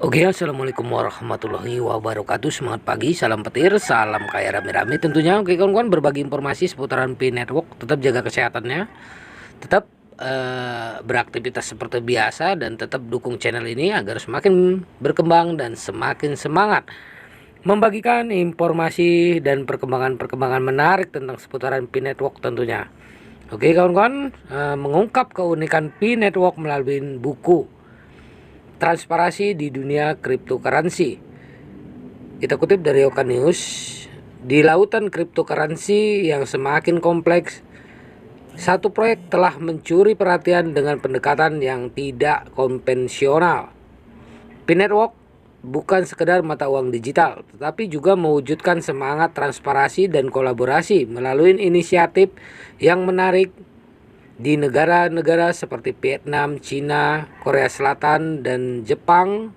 Oke, assalamualaikum warahmatullahi wabarakatuh. Semangat pagi, salam petir, salam kaya rame-rame tentunya. Oke kawan-kawan, berbagi informasi seputaran Pi Network. Tetap jaga kesehatannya, tetap beraktivitas seperti biasa, dan tetap dukung channel ini agar semakin berkembang dan semakin semangat membagikan informasi dan perkembangan-perkembangan menarik tentang seputaran Pi Network tentunya. Oke kawan-kawan, mengungkap keunikan Pi Network melalui buku Transparansi di Dunia Cryptocurrency. Kita kutip dari Oka News, di lautan cryptocurrency yang semakin kompleks, satu proyek telah mencuri perhatian dengan pendekatan yang tidak konvensional. Pi Network bukan sekedar mata uang digital, tetapi juga mewujudkan semangat transparansi dan kolaborasi melalui inisiatif yang menarik di negara-negara seperti Vietnam, Cina, Korea Selatan, dan Jepang.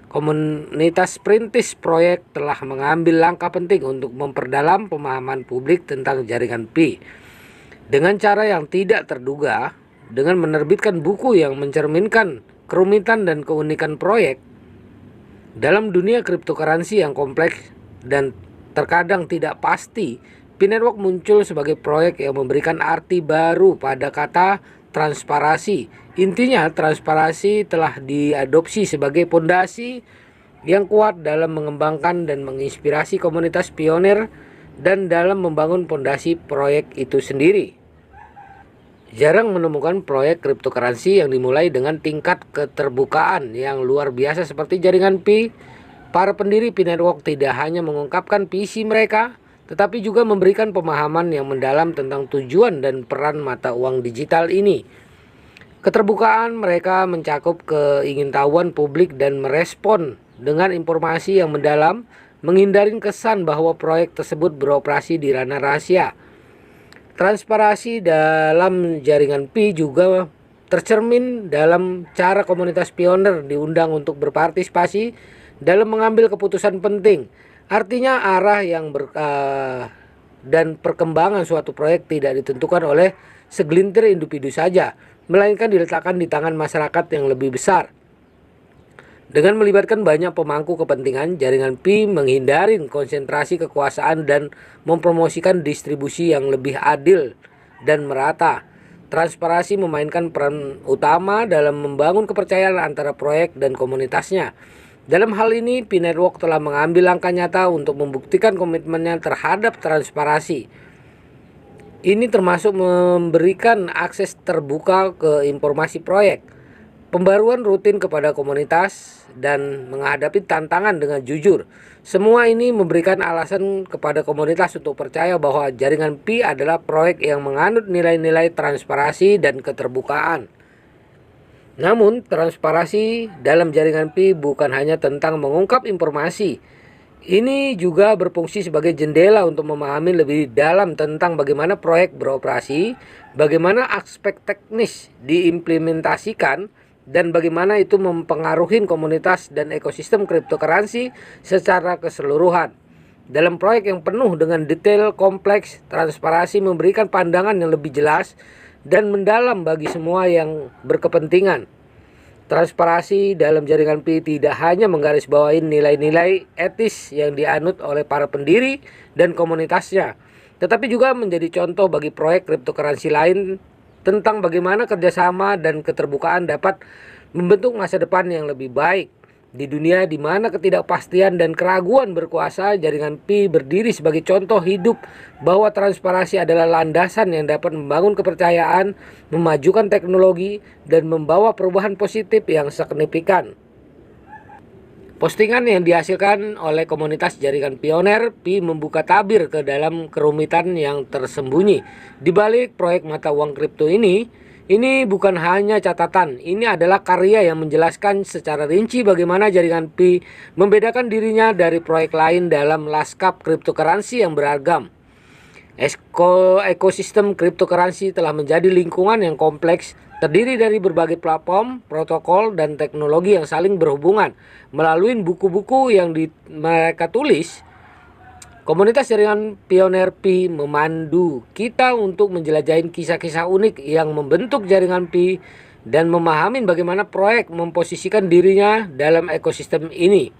Komunitas perintis proyek telah mengambil langkah penting untuk memperdalam pemahaman publik tentang jaringan Pi dengan cara yang tidak terduga, dengan menerbitkan buku yang mencerminkan kerumitan dan keunikan proyek. Dalam dunia cryptocurrency yang kompleks dan terkadang tidak pasti, Pi Network muncul sebagai proyek yang memberikan arti baru pada kata transparansi. Intinya, transparansi telah diadopsi sebagai fondasi yang kuat dalam mengembangkan dan menginspirasi komunitas pionir dan dalam membangun fondasi proyek itu sendiri. Jarang menemukan proyek cryptocurrency yang dimulai dengan tingkat keterbukaan yang luar biasa seperti jaringan Pi. Para pendiri Pi Network tidak hanya mengungkapkan visi mereka, tetapi juga memberikan pemahaman yang mendalam tentang tujuan dan peran mata uang digital ini. Keterbukaan mereka mencakup keingintahuan publik dan merespon dengan informasi yang mendalam, menghindari kesan bahwa proyek tersebut beroperasi di ranah rahasia. Transparansi dalam jaringan Pi juga tercermin dalam cara komunitas pionir diundang untuk berpartisipasi dalam mengambil keputusan penting. Artinya arah yang dan perkembangan suatu proyek tidak ditentukan oleh segelintir individu saja, melainkan diletakkan di tangan masyarakat yang lebih besar. Dengan melibatkan banyak pemangku kepentingan, jaringan Pi menghindari konsentrasi kekuasaan dan mempromosikan distribusi yang lebih adil dan merata. Transparansi memainkan peran utama dalam membangun kepercayaan antara proyek dan komunitasnya. Dalam hal ini, Pi Network telah mengambil langkah nyata untuk membuktikan komitmennya terhadap transparansi. Ini termasuk memberikan akses terbuka ke informasi proyek, pembaruan rutin kepada komunitas, dan menghadapi tantangan dengan jujur. Semua ini memberikan alasan kepada komunitas untuk percaya bahwa jaringan Pi adalah proyek yang menganut nilai-nilai transparansi dan keterbukaan. Namun, transparansi dalam jaringan Pi bukan hanya tentang mengungkap informasi. Ini juga berfungsi sebagai jendela untuk memahami lebih dalam tentang bagaimana proyek beroperasi, bagaimana aspek teknis diimplementasikan, dan bagaimana itu mempengaruhi komunitas dan ekosistem cryptocurrency secara keseluruhan. Dalam proyek yang penuh dengan detail kompleks, transparansi memberikan pandangan yang lebih jelas dan mendalam bagi semua yang berkepentingan. Transparansi dalam jaringan Pi tidak hanya menggarisbawahi nilai-nilai etis yang dianut oleh para pendiri dan komunitasnya, tetapi juga menjadi contoh bagi proyek cryptocurrency lain tentang bagaimana kerjasama dan keterbukaan dapat membentuk masa depan yang lebih baik. Di dunia di mana ketidakpastian dan keraguan berkuasa, jaringan Pi berdiri sebagai contoh hidup bahwa transparansi adalah landasan yang dapat membangun kepercayaan, memajukan teknologi, dan membawa perubahan positif yang signifikan. Postingan yang dihasilkan oleh komunitas jaringan pioner Pi membuka tabir ke dalam kerumitan yang tersembunyi di balik proyek mata uang kripto ini. Ini bukan hanya catatan, ini adalah karya yang menjelaskan secara rinci bagaimana jaringan Pi membedakan dirinya dari proyek lain dalam lanskap cryptocurrency yang beragam. Ekosistem cryptocurrency telah menjadi lingkungan yang kompleks, terdiri dari berbagai platform, protokol, dan teknologi yang saling berhubungan. Melalui buku-buku yang mereka tulis, komunitas jaringan pioner Pi memandu kita untuk menjelajahi kisah-kisah unik yang membentuk jaringan Pi dan memahami bagaimana proyek memposisikan dirinya dalam ekosistem ini.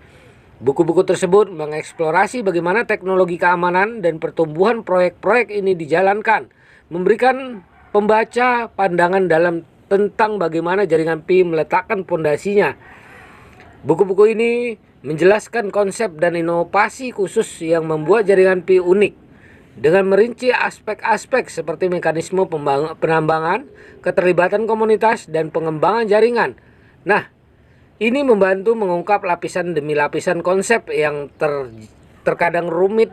Buku-buku tersebut mengeksplorasi bagaimana teknologi keamanan dan pertumbuhan proyek-proyek ini dijalankan, memberikan pembaca pandangan dalam tentang bagaimana jaringan Pi meletakkan pondasinya. Buku-buku ini menjelaskan konsep dan inovasi khusus yang membuat jaringan Pi unik, dengan merinci aspek-aspek seperti mekanisme penambangan, keterlibatan komunitas, dan pengembangan jaringan. Nah, ini membantu mengungkap lapisan demi lapisan konsep yang terkadang rumit.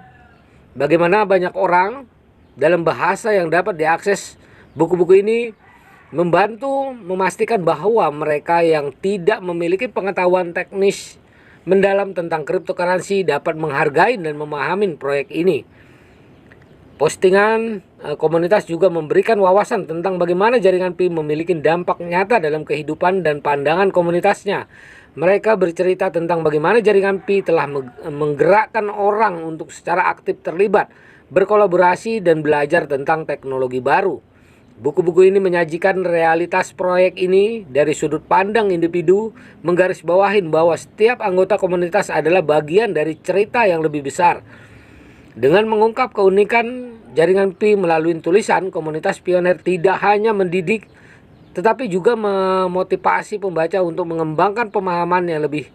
Bagaimana banyak orang dalam bahasa yang dapat diakses. Buku-buku ini membantu memastikan bahwa mereka yang tidak memiliki pengetahuan teknis mendalam tentang cryptocurrency dapat menghargai dan memahami proyek ini. Postingan komunitas juga memberikan wawasan tentang bagaimana jaringan Pi memiliki dampak nyata dalam kehidupan dan pandangan komunitasnya. Mereka bercerita tentang bagaimana jaringan Pi telah menggerakkan orang untuk secara aktif terlibat, berkolaborasi, dan belajar tentang teknologi baru. Buku-buku ini menyajikan realitas proyek ini dari sudut pandang individu, menggarisbawahi bahwa setiap anggota komunitas adalah bagian dari cerita yang lebih besar. Dengan mengungkap keunikan jaringan Pi melalui tulisan, komunitas pioner tidak hanya mendidik, tetapi juga memotivasi pembaca untuk mengembangkan pemahaman yang lebih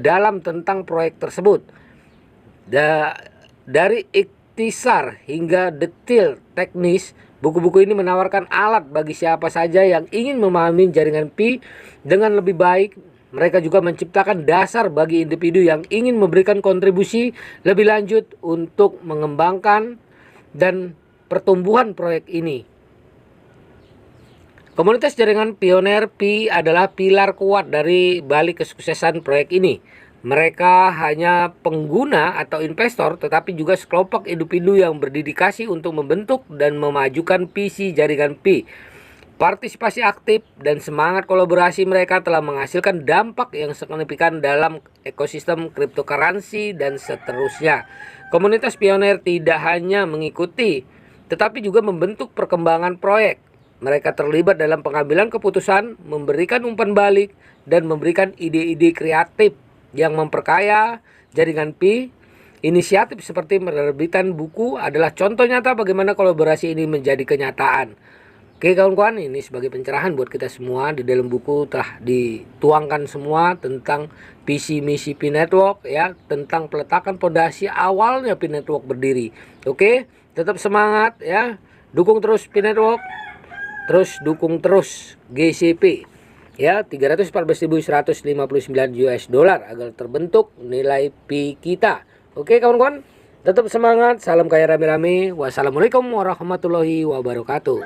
dalam tentang proyek tersebut. Dari ikhtisar hingga detail teknis, buku-buku ini menawarkan alat bagi siapa saja yang ingin memahami jaringan Pi dengan lebih baik. Mereka juga menciptakan dasar bagi individu yang ingin memberikan kontribusi lebih lanjut untuk mengembangkan dan pertumbuhan proyek ini. Komunitas jaringan pioner Pi adalah pilar kuat dari balik kesuksesan proyek ini. Mereka hanya pengguna atau investor, tetapi juga sekelompok individu yang berdedikasi untuk membentuk dan memajukan visi jaringan Pi. Partisipasi aktif dan semangat kolaborasi mereka telah menghasilkan dampak yang signifikan dalam ekosistem cryptocurrency dan seterusnya. Komunitas pioner tidak hanya mengikuti, tetapi juga membentuk perkembangan proyek. Mereka terlibat dalam pengambilan keputusan, memberikan umpan balik, dan memberikan ide-ide kreatif yang memperkaya jaringan Pi. Inisiatif seperti penerbitan buku adalah contoh nyata bagaimana kolaborasi ini menjadi kenyataan. Oke kawan-kawan, ini sebagai pencerahan buat kita semua. Di dalam buku telah dituangkan semua tentang visi misi Pi Network, ya, tentang peletakan pondasi awalnya Pi Network berdiri. Oke, tetap semangat ya. Dukung terus Pi Network. Terus dukung terus GCP. Ya, 314.159 US dollar agar terbentuk nilai Pi kita. Oke kawan-kawan, tetap semangat. Salam kaya rame-rame. Wassalamualaikum warahmatullahi wabarakatuh.